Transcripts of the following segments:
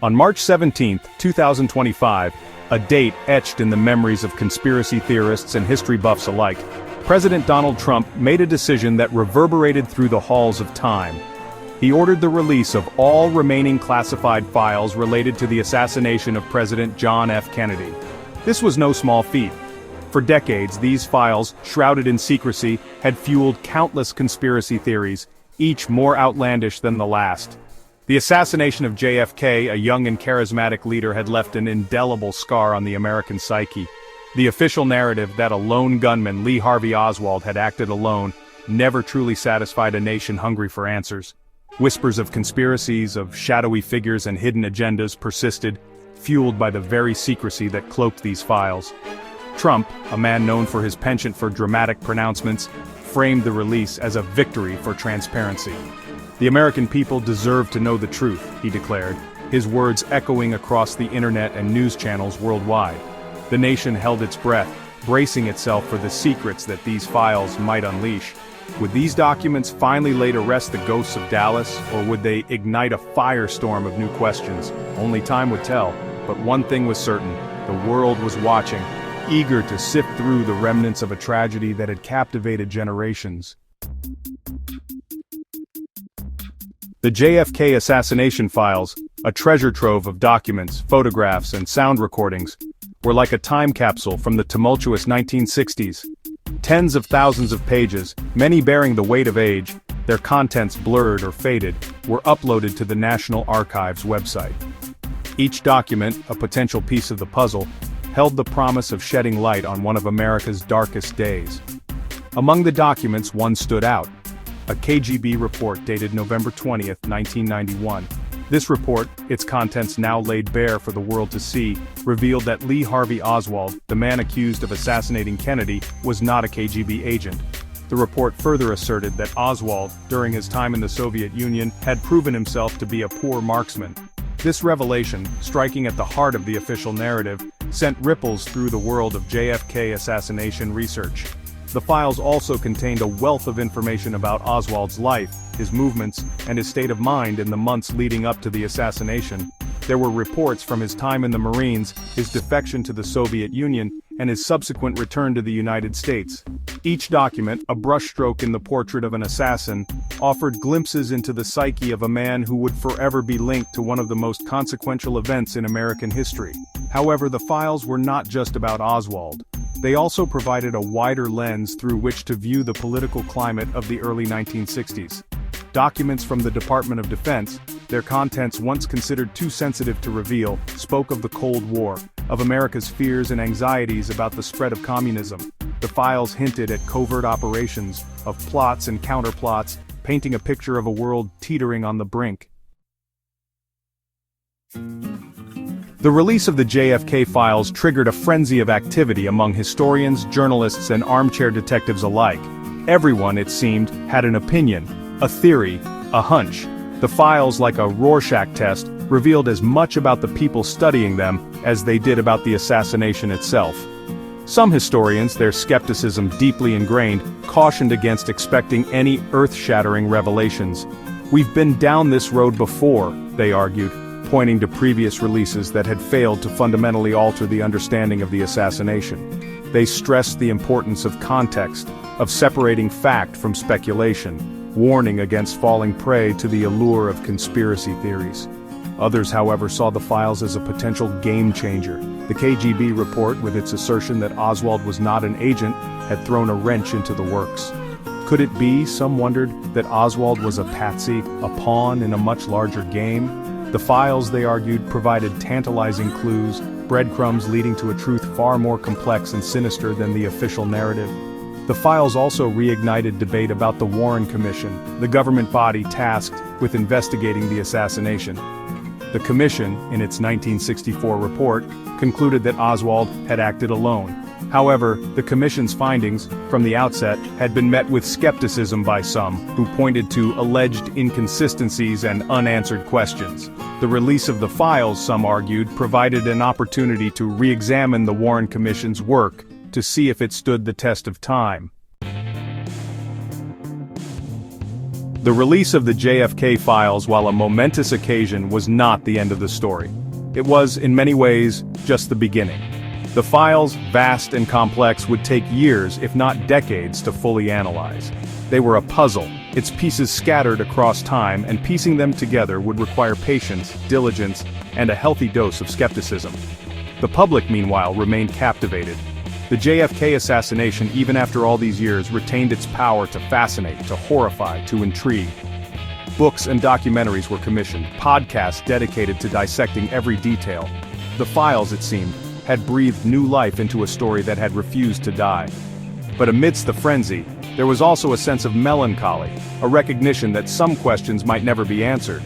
On March 17, 2025, a date etched in the memories of conspiracy theorists and history buffs alike, President Donald Trump made a decision that reverberated through the halls of time. He ordered the release of all remaining classified files related to the assassination of President John F. Kennedy. This was no small feat. For decades, these files, shrouded in secrecy, had fueled countless conspiracy theories, each more outlandish than the last. The assassination of JFK, a young and charismatic leader, had left an indelible scar on the American psyche. The official narrative that a lone gunman, Lee Harvey Oswald, had acted alone, never truly satisfied a nation hungry for answers. Whispers of conspiracies, of shadowy figures and hidden agendas persisted, fueled by the very secrecy that cloaked these files. Trump, a man known for his penchant for dramatic pronouncements, framed the release as a victory for transparency. The American people deserve to know the truth, he declared, his words echoing across the internet and news channels worldwide. The nation held its breath, bracing itself for the secrets that these files might unleash. Would these documents finally lay to rest the ghosts of Dallas, or would they ignite a firestorm of new questions? Only time would tell, but one thing was certain: the world was watching, eager to sift through the remnants of a tragedy that had captivated generations. The JFK Assassination Files, a treasure trove of documents, photographs, and sound recordings, were like a time capsule from the tumultuous 1960s. Tens of thousands of pages, many bearing the weight of age, their contents blurred or faded, were uploaded to the National Archives website. Each document, a potential piece of the puzzle, held the promise of shedding light on one of America's darkest days. Among the documents, one stood out: a KGB report dated November 20, 1991. This report, its contents now laid bare for the world to see, revealed that Lee Harvey Oswald, the man accused of assassinating Kennedy, was not a KGB agent. The report further asserted that Oswald, during his time in the Soviet Union, had proven himself to be a poor marksman. This revelation, striking at the heart of the official narrative, sent ripples through the world of JFK assassination research. The files also contained a wealth of information about Oswald's life, his movements, and his state of mind in the months leading up to the assassination. There were reports from his time in the Marines, his defection to the Soviet Union, and his subsequent return to the United States. Each document, a brushstroke in the portrait of an assassin, offered glimpses into the psyche of a man who would forever be linked to one of the most consequential events in American history. However, the files were not just about Oswald. They also provided a wider lens through which to view the political climate of the early 1960s. Documents from the Department of Defense, their contents once considered too sensitive to reveal, spoke of the Cold War, of America's fears and anxieties about the spread of communism. The files hinted at covert operations, of plots and counterplots, painting a picture of a world teetering on the brink. The release of the JFK files triggered a frenzy of activity among historians, journalists, and armchair detectives alike. Everyone, it seemed, had an opinion, a theory, a hunch. The files, like a Rorschach test, revealed as much about the people studying them as they did about the assassination itself. Some historians, their skepticism deeply ingrained, cautioned against expecting any earth-shattering revelations. "We've been down this road before," they argued, pointing to previous releases that had failed to fundamentally alter the understanding of the assassination. They stressed the importance of context, of separating fact from speculation, warning against falling prey to the allure of conspiracy theories. Others, however, saw the files as a potential game-changer. The KGB report, with its assertion that Oswald was not an agent, had thrown a wrench into the works. Could it be, some wondered, that Oswald was a patsy, a pawn in a much larger game? The files, they argued, provided tantalizing clues, breadcrumbs leading to a truth far more complex and sinister than the official narrative. The files also reignited debate about the Warren Commission, the government body tasked with investigating the assassination. The commission, in its 1964 report, concluded that Oswald had acted alone. However, the commission's findings, from the outset, had been met with skepticism by some, who pointed to alleged inconsistencies and unanswered questions. The release of the files, some argued, provided an opportunity to re-examine the Warren Commission's work, to see if it stood the test of time. The release of the JFK files, while a momentous occasion, was not the end of the story. It was, in many ways, just the beginning. The files, vast and complex, would take years, if not decades, to fully analyze. They were a puzzle, its pieces scattered across time, and piecing them together would require patience, diligence, and a healthy dose of skepticism. The public, meanwhile, remained captivated. The JFK assassination, even after all these years, retained its power to fascinate, to horrify, to intrigue. Books and documentaries were commissioned, podcasts dedicated to dissecting every detail. The files, it seemed, had breathed new life into a story that had refused to die. But amidst the frenzy, there was also a sense of melancholy, a recognition that some questions might never be answered.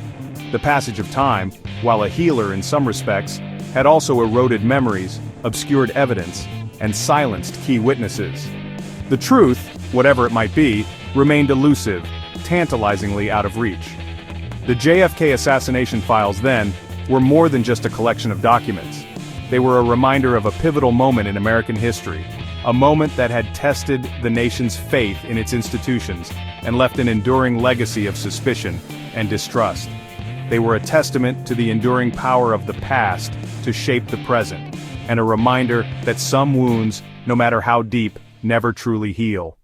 The passage of time, while a healer in some respects, had also eroded memories, obscured evidence, and silenced key witnesses. The truth, whatever it might be, remained elusive, tantalizingly out of reach. The JFK Assassination Files, then, were more than just a collection of documents. They were a reminder of a pivotal moment in American history, a moment that had tested the nation's faith in its institutions and left an enduring legacy of suspicion and distrust. They were a testament to the enduring power of the past to shape the present, and a reminder that some wounds, no matter how deep, never truly heal.